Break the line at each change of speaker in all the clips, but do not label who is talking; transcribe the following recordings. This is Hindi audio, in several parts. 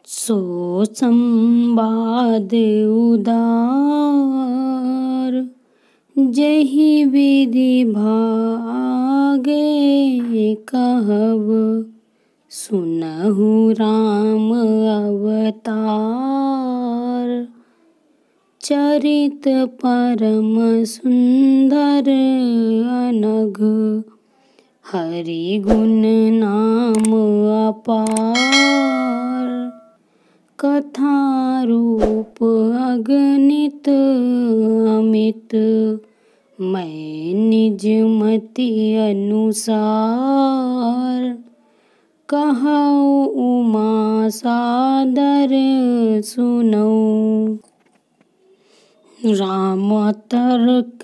सो संवाद उदार, जहि विधि भागे कहब। सुनहु राम अवतार, चरित परम सुंदर अनघ। हरि गुण नाम अपार, कथा रूप अगणित अमित। मैं निज मति अनुसार, कहूँ उमा सादर सुनऊँ। राम तर्क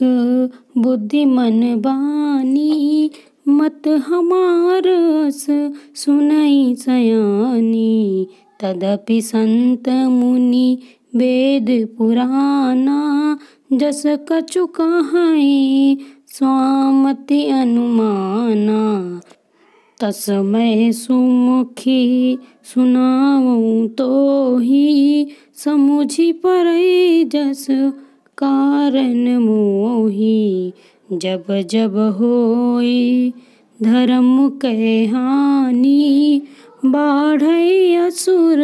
बुद्धि मन बानी, मत हमार सुनई सयानी। तदपि संत मुनि वेद पुराना, जस कछु कहीं स्वामति अनुमाना। तस्मै सुमुखी सुनाऊँ तोहि, समुझि परै जस कारण मोहि। जब जब होई धर्म कै हानि, बाढ़ै असुर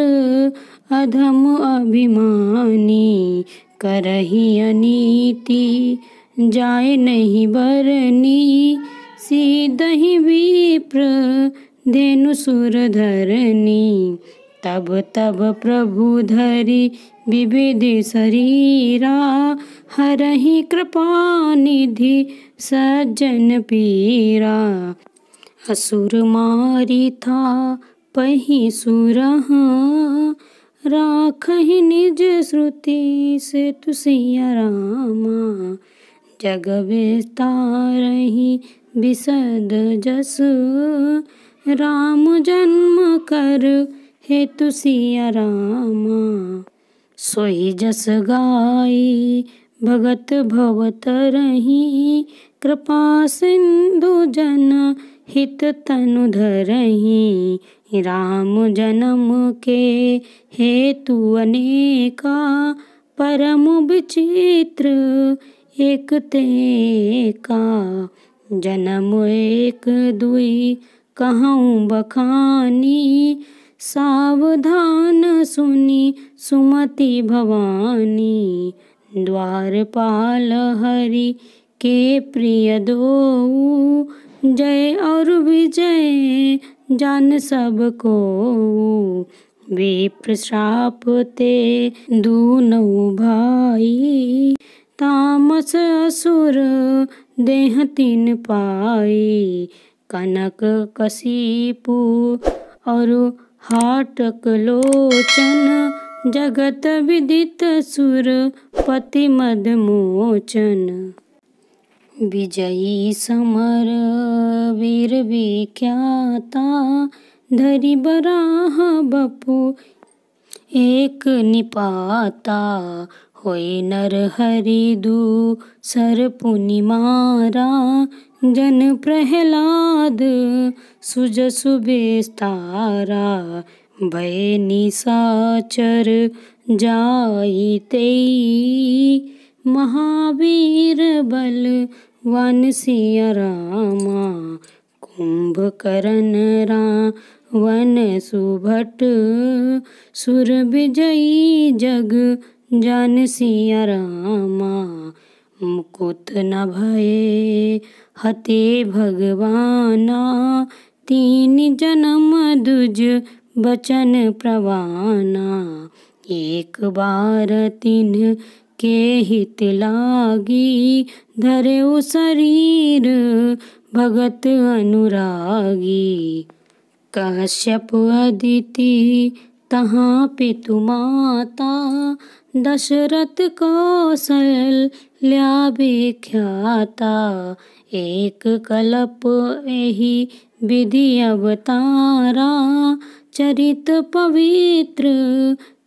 अधम अभिमानी। करहि अनीति जाय नहीं बरनी, सीधहि विप्र धेनु सुर धरनी। तब तब प्रभु धरि विविध शरीरा, हरहि कृपा निधि सज्जन पीरा। असुर मारि थापहि सुरहा, राखहि निज श्रुति सेतु सिया रामा। जग विस्तारहि विशद जस, राम जन्म कर हेतु सिया रामा। सोई जस गाई भगत भवतरहि, कृपा सिंधु जन हित तनु धरहि। राम जन्म के हेतु अनेका, परम विचित्र एक तेका। जन्म एक दुई कहूँ बखानी, सावधान सुनी सुमति भवानी। द्वारपाल हरि के प्रिय दोऊ, जय और विजय जान सब कोऊ। विप्र श्राप ते दूनऊ भाई, तामस असुर देह तीन पाई। कनक कशिपु और हाटक लोचन, जगत विदित सुर पति मद मोचन। विजयी समर वीर विख्याता, धरि बराह बपु एक निपाता। होय नर हरि दूसर पुनि मारा, जन प्रहलाद सुजसु विस्तारा। भय निशाचर जाई तेई, महावीर बलवान सिया रामा। कुंभकर्ण रावण सुभट, सुर विजयी जग जान सिया रामा। मुकुत न भये हते भगवाना, तीन जन्म दुज बचन प्रवाना। एक बार तिन्ह के हित लागी, धरेउ शरीर भगत अनुरागी। कश्यप अदिति तहाँ पितु माता, दशरथ कौसल्या विख्याता। एक कल्प एहि विधि अवतारा, चरित पवित्र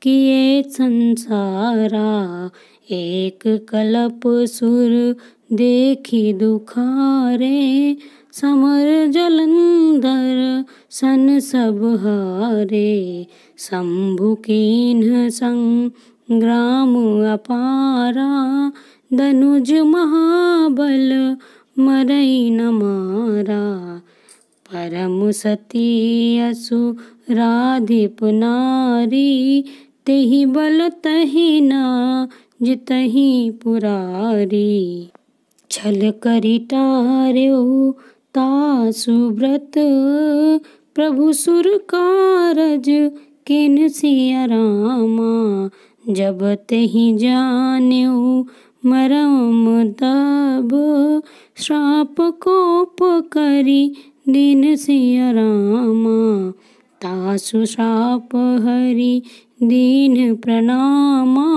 किए संसारा। एक कल्प सुर देखी दुखारे, समर जलंधर सन सब हारे। शंभु कीन्ह संग्राम अपारा, धनुज महाबल मरई न मारा। परम सती असुराधिप नारी, तेहि बल तहि ना जितहि पुरारी। छल करि टार्यो तासु व्रत, प्रभु सुर कारज केन सिया रामा। जब तेहि जान्यो मरम तब, श्राप कोप करि दीन सिया रामा। तासु श्राप हरि दीन प्रणामा,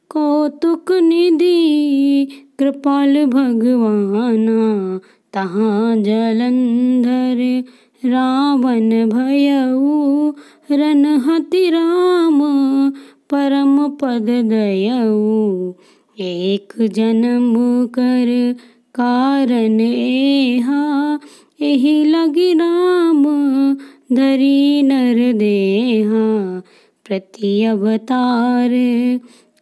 कौतुक निधि कृपाल भगवाना। तहाँ जलंधर रावण भयउ, रनहति राम परम पद दयउ। एक जन्म कर कारण एहा, एहि लगी राम धरि नर देहा। प्रति अवतार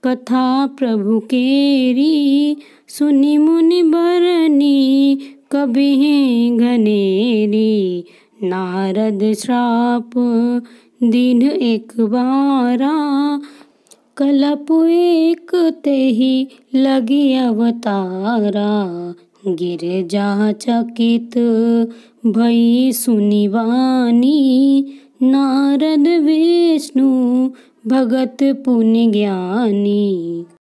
कथा प्रभु केरी, सुनि मुनि बरनी कबिहें घनेरी। नारद श्राप दीन्ह एक बारा, कलप एक तेहि लगी अवतारा। गिरजा चकित भई सुनि वानी, नारद विष्णु भगत पुनि ज्ञानी।